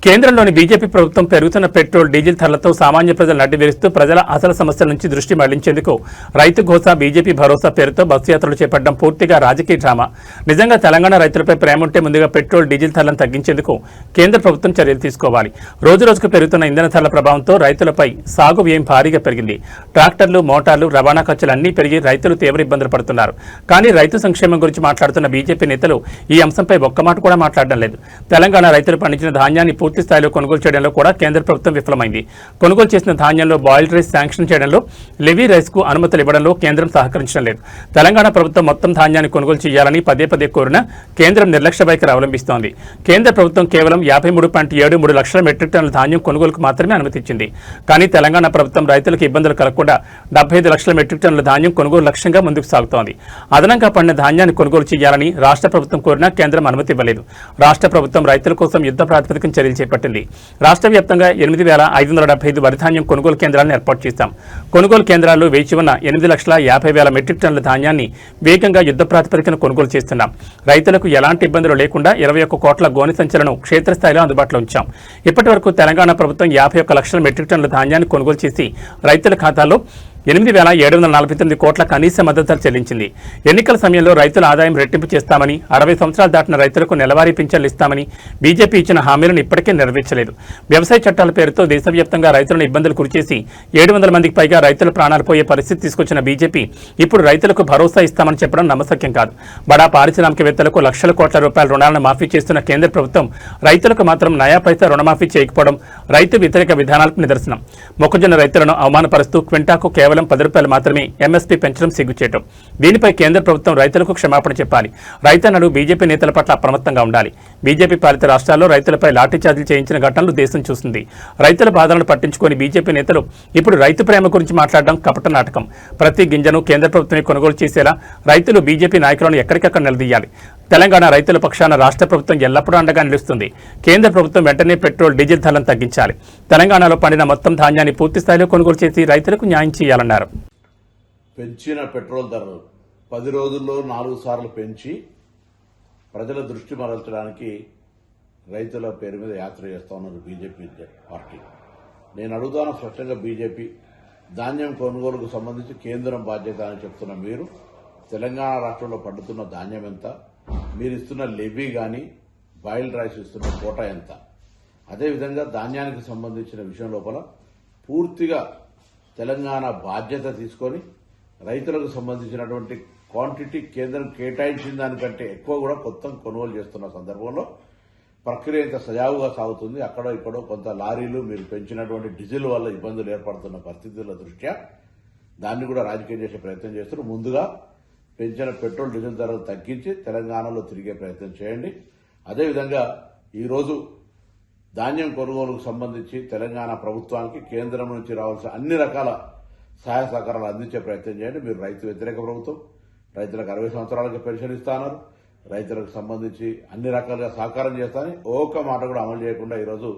కేంద్రంలోని బీజేపీ ప్రభుత్వం పెరుగుతున్న పెట్రోల్ డీజిల్ ధరలతో సామాన్య ప్రజలు నడ్డివేరుస్తూ ప్రజల అసలు సమస్యల నుంచి దృష్టి మళ్లించేందుకు రైతు ఘోష బీజేపీ భరోసా పేరుతో బస్సు యాత్రలు చేపట్టడం పూర్తిగా రాజకీయ డ్రామా. నిజంగా తెలంగాణ రైతులపై ప్రేమ ఉంటే ముందుగా పెట్రోల్ డీజిల్ ధరలను తగ్గించేందుకు కేంద్ర ప్రభుత్వం చర్యలు తీసుకోవాలి. రోజురోజుకు పెరుగుతున్న ఇంధన ధరల ప్రభావంతో రైతులపై సాగు వ్యయం భారీగా పెరిగింది. ట్రాక్టర్లు, మోటార్లు, రవాణా ఖర్చులు అన్నీ పెరిగి రైతులు తీవ్ర ఇబ్బందులు పడుతున్నారు. కానీ రైతు సంక్షేమం గురించి మాట్లాడుతున్న బీజేపీ నేతలు ఈ అంశంపై ఒక్క మాట కూడా మాట్లాడడం లేదు. తెలంగాణ రైతులు పండించిన ధాన్యాన్ని పూర్తి స్థాయిలో కొనుగోలు చేయడంలో కూడా కేంద్ర ప్రభుత్వం విఫలమైంది. కొనుగోలు చేసిన ధాన్యంలో బాయిల్డ్ రైస్ శాంక్షన్ చేయడంలో, లెవీ రైస్ కు అనుమతులు ఇవ్వడంలో కేంద్రం సహకరించడం లేదు. తెలంగాణ ప్రభుత్వం మొత్తం ధాన్యాన్ని కొనుగోలు చేయాలని పదే పదే కోరినా కేంద్రం నిర్లక్ష్య వైఖరి అవలంబిస్తోంది. కేంద్ర ప్రభుత్వం కేవలం 53.73 లక్షల మెట్రిక్ టన్నుల ధాన్యం కొనుగోలుకు మాత్రమే అనుమతించింది. కానీ తెలంగాణ ప్రభుత్వం రైతులకు ఇబ్బందులు కలగకుండా 75 లక్షల మెట్రిక్ టన్నుల ధాన్యం కొనుగోలు లక్ష్యంగా ముందుకు సాగుతోంది. అదనంగా పండిన ధాన్యాన్ని కొనుగోలు చేయాలని రాష్ట్ర ప్రభుత్వం కోరినా కేంద్రం అనుమతి ఇవ్వలేదు. రాష్ట్ర ప్రభుత్వం రైతుల కోసం యుద్ధ ప్రాతిపదికన చర్యలు చేపట్టింది. రాష్ట్ర వ్యాప్తంగా 8,575 వరిధాన్యం కొనుగోలు కేంద్రాలను ఏర్పాటు చేశాం. కొనుగోలు కేంద్రాల్లో వేచి ఉన్న 8,50,000 మెట్రిక్ టన్నుల ధాన్యాన్ని వేగంగా యుద్ధ ప్రాతిపదికన కొనుగోలు చేస్తున్నాం. రైతులకు ఎలాంటి ఇబ్బందులు లేకుండా 21 కోట్ల గోనె సంచులను క్షేత్రస్థాయిలో అందుబాటులో ఉంచాం. ఇప్పటి వరకు తెలంగాణ ప్రభుత్వం 51 లక్షల మెట్రిక్ టన్నుల ధాన్యాన్ని కొనుగోలు చేసి రైతుల ఖాతాలో 8,749 కోట్ల కనీస మద్దతు చెల్లించింది. ఎన్నికల సమయంలో రైతుల ఆదాయం రెట్టింపు చేస్తామని, 60 సంవత్సరాలు దాటిన రైతులకు నెలవారీ పింఛన్లు ఇస్తామని బీజేపీ ఇచ్చిన హామీలను ఇప్పటికే నెరవేర్చలేదు. వ్యవసాయ చట్టాల పేరుతో దేశవ్యాప్తంగా రైతులను ఇబ్బందులు గురిచేసి 700 మందికి పైగా రైతుల ప్రాణాలు పోయే పరిస్థితి తీసుకొచ్చిన బీజేపీ ఇప్పుడు రైతులకు భరోసా ఇస్తామని చెప్పడం నమ్మశక్యం కాదు. బడా పారిశ్రామికవేత్తలకు లక్షల కోట్ల రూపాయల రుణాలను మాఫీ చేస్తున్న కేంద్ర ప్రభుత్వం రైతులకు మాత్రం నయా పైసా రుణమాఫీ చేయకపోవడం రైతు వ్యతిరేక విధానాలకు నిదర్శనం. మొక్కజొన్న రైతులను అవమానపరుస్తూ క్వింటాకు కేవలం 10 రూపాయలు మాత్రమే ఎంఎస్పీ పెంచడం సిగ్గుచేయటం. దీనిపై కేంద్ర ప్రభుత్వం రైతులకు క్షమాపణ చెప్పాలి. రైతన్నలు బీజేపీ నేతల పట్ల అప్రమత్తంగా ఉండాలి. బీజేపీ పాలిత రాష్ట్రాల్లో రైతులపై లాఠీచార్జీలు చేయించిన ఘటనలు దేశం చూస్తుంది. రైతుల బాధలను పట్టించుకొని బీజేపీ నేతలు ఇప్పుడు రైతు ప్రేమ గురించి మాట్లాడడం కపట నాటకం. ప్రతి గింజను కేంద్ర ప్రభుత్వమే కొనుగోలు చేసేలా రైతులు బీజేపీ నాయకులను ఎక్కడికక్కడ నిలదీయాలి. తెలంగాణ రైతుల పక్షాన రాష్ట్ర ప్రభుత్వం ఎల్లప్పుడూ అండగా నిలుస్తుంది. కేంద్ర ప్రభుత్వం వెంటనే పెట్రోల్, డీజిల్ ధరలను తగ్గించాలి. తెలంగాణలో పండిన మొత్తం ధాన్యాన్ని పూర్తి స్థాయిలో కొనుగోలు చేసి రైతులకు న్యాయం చేయాలన్నారు. పెంచిన పెట్రోల్ ధరలు 10 రోజుల్లో 4 సార్లు పెంచి ప్రజల దృష్టి మరల్చడానికి రైతుల పేరు మీద యాత్ర చేస్తా ఉన్నారు బీజేపీ పార్టీ. నేను అడుగుతాను స్పష్టంగా, బీజేపీ ధాన్యం కొనుగోలుకు సంబంధించి కేంద్రం బాధ్యత అని చెప్తున్న మీరు, తెలంగాణ రాష్ట్రంలో పండుతున్న ధాన్యం ఎంత, మీరు ఇస్తున్న లెవీ కానీ బాయిల్డ్ రైస్ ఇస్తున్న కోటా ఎంత, అదేవిధంగా ధాన్యానికి సంబంధించిన విషయం లోపల పూర్తిగా తెలంగాణ బాధ్యత తీసుకొని రైతులకు సంబంధించినటువంటి క్వాంటిటీ కేంద్రం కేటాయించిన దానికంటే ఎక్కువ కూడా కొత్త కొనుగోలు చేస్తున్న సందర్భంలో ప్రక్రియ ఇంత సజావుగా సాగుతుంది. అక్కడో ఇక్కడో కొంత లారీలు మీరు పెంచినటువంటి డీజిల్ వల్ల ఇబ్బందులు ఏర్పడుతున్న పరిస్థితుల దృష్ట్యా దాన్ని కూడా రాజకీయం చేసే ప్రయత్నం చేస్తున్నారు. ముందుగా పెంచిన పెట్రోల్, డీజిల్ ధరలు తగ్గించి తెలంగాణలో తిరిగే ప్రయత్నం చేయండి. అదేవిధంగా ఈరోజు ధాన్యం కొనుగోలుకు సంబంధించి తెలంగాణ ప్రభుత్వానికి కేంద్రం నుంచి రావాల్సిన అన్ని రకాల సహాయ సహకారాలు అందించే ప్రయత్నం చేయండి. మీరు రైతు వ్యతిరేక ప్రభుత్వం, రైతులకు 60 సంవత్సరాలకి పెన్షన్ ఇస్తున్నారు, రైతులకు సంబంధించి అన్ని రకాలుగా సహకారం చేస్తానని ఒక్క మాట కూడా అమలు చేయకుండా ఈరోజు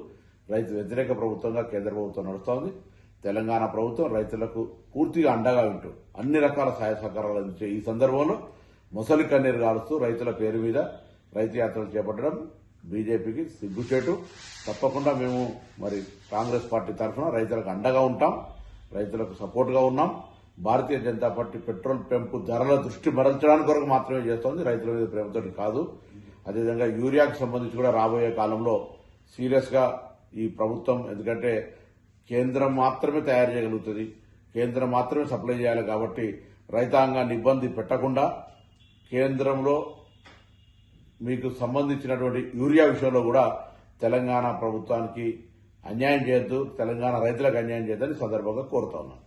రైతు వ్యతిరేక ప్రభుత్వంగా కేంద్ర ప్రభుత్వం నడుస్తోంది. తెలంగాణ ప్రభుత్వం రైతులకు పూర్తిగా అండగా ఉంటూ అన్ని రకాల సహాయ సహకారాలు అందించే ఈ సందర్భంలో మొసలి కన్నీరు కాలుస్తూ రైతుల పేరు మీద రైతు యాత్రలు చేపట్టడం బీజేపీకి సిగ్గుచేటు. తప్పకుండా మేము మరి కాంగ్రెస్ పార్టీ తరఫున రైతులకు అండగా ఉంటాం, రైతులకు సపోర్ట్గా ఉన్నాం. భారతీయ జనతా పార్టీ పెట్రోల్ పెంపు ధరల దృష్టి మరల్చడానికి కొరకు మాత్రమే చేస్తోంది, రైతుల మీద ప్రేమతో కాదు. అదేవిధంగా యూరియాకు సంబంధించి కూడా రాబోయే కాలంలో సీరియస్ గా ఈ ప్రభుత్వం, ఎందుకంటే కేంద్రం మాత్రమే తయారు చేయగలుగుతుంది, కేంద్రం మాత్రమే సప్లై చేయాలి. కాబట్టి రైతాంగాన్ని ఇబ్బంది పెట్టకుండా కేంద్రంలో మీకు సంబంధించినటువంటి యూరియా విషయంలో కూడా తెలంగాణ ప్రభుత్వానికి అన్యాయం చేయొద్దు, తెలంగాణ రైతులకు అన్యాయం చేయొద్దని సందర్భంగా కోరుతా ఉన్నాను.